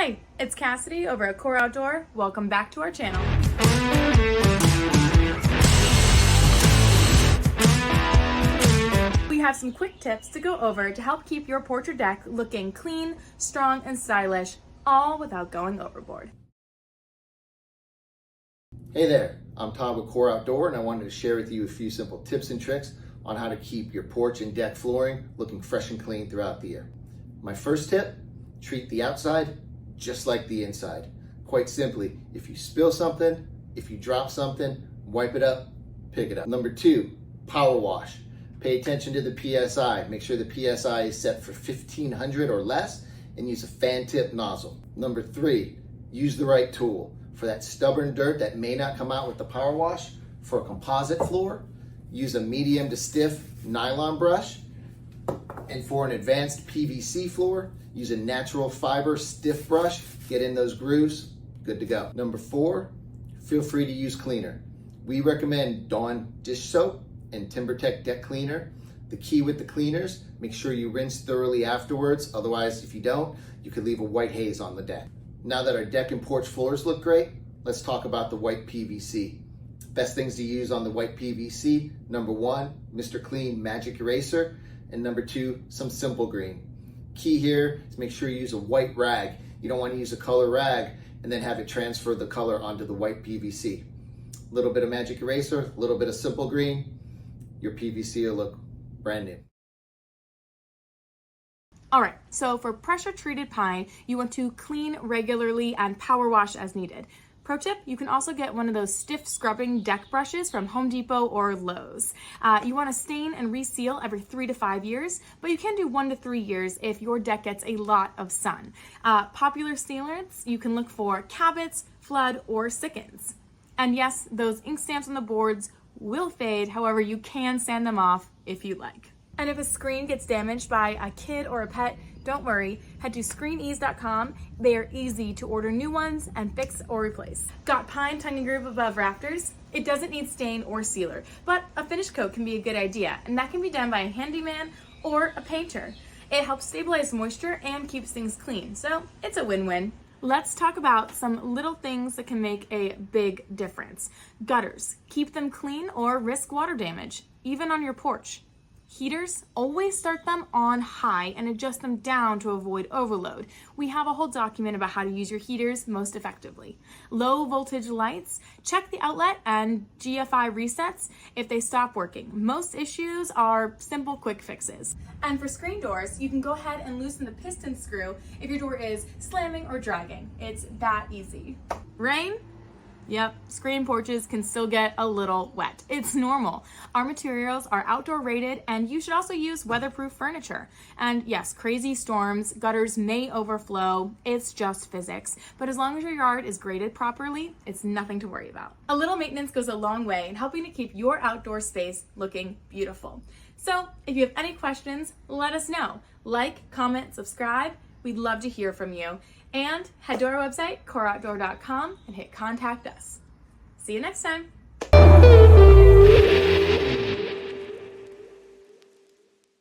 Hey, it's Cassidy over at Core Outdoor. Welcome back to our channel. We have some quick tips to go over to help keep your porch or deck looking clean, strong, and stylish, all without going overboard. Hey there, I'm Todd with Core Outdoor, and I wanted to share with you a few simple tips and tricks on how to keep your porch and deck flooring looking fresh and clean throughout the year. My first tip, treat the outside just like the inside. Quite simply, if you spill something, if you drop something, wipe it up, pick it up. Number two, power wash. Pay attention to the PSI. Make sure the PSI is set for 1500 or less and use a fan tip nozzle. Number three, use the right tool. For that stubborn dirt that may not come out with the power wash, for a composite floor, use a medium to stiff nylon brush. And for an advanced PVC floor, use a natural fiber stiff brush. Get in those grooves, good to go. Number four, feel free to use cleaner. We recommend Dawn dish soap and TimberTech deck cleaner. The key with the cleaners, make sure you rinse thoroughly afterwards. Otherwise, if you don't, you could leave a white haze on the deck. Now that our deck and porch floors look great, let's talk about the white PVC. Best things to use on the white PVC, number one, Mr. Clean Magic Eraser, and number two, some Simple Green. Key here is make sure you use a white rag. You don't want to use a color rag and then have it transfer the color onto the white PVC. A little bit of Magic Eraser, a little bit of Simple Green, your PVC will look brand new. All right, so for pressure treated pine, you want to clean regularly and power wash as needed. Pro tip, you can also get one of those stiff scrubbing deck brushes from Home Depot or Lowe's. You want to stain and reseal every 3 to 5 years, but you can do 1 to 3 years if your deck gets a lot of sun. Popular sealants, you can look for Cabot's, Flood, or Sikkens. And yes, those ink stamps on the boards will fade, however, you can sand them off if you like. And if a screen gets damaged by a kid or a pet, don't worry, head to screenease.com. They are easy to order new ones and fix or replace. Got pine tongue groove above rafters? It doesn't need stain or sealer, but a finish coat can be a good idea, and that can be done by a handyman or a painter. It helps stabilize moisture and keeps things clean, so it's a win-win. Let's talk about some little things that can make a big difference. Gutters, keep them clean or risk water damage, even on your porch. Heaters, always start them on high and adjust them down to avoid overload. We have a whole document about how to use your heaters most effectively. Low voltage lights, check the outlet and GFI resets if they stop working. Most issues are simple quick fixes. And for screen doors, you can go ahead and loosen the piston screw if your door is slamming or dragging. It's that easy. Rain? Yep, screen porches can still get a little wet. It's normal. Our materials are outdoor rated, and you should also use weatherproof furniture. And yes, crazy storms, gutters may overflow. It's just physics. But as long as your yard is graded properly, it's nothing to worry about. A little maintenance goes a long way in helping to keep your outdoor space looking beautiful. So if you have any questions, let us know. Like, comment, subscribe. We'd love to hear from you. And head to our website, coreoutdoor.com, and hit contact us. See you next time.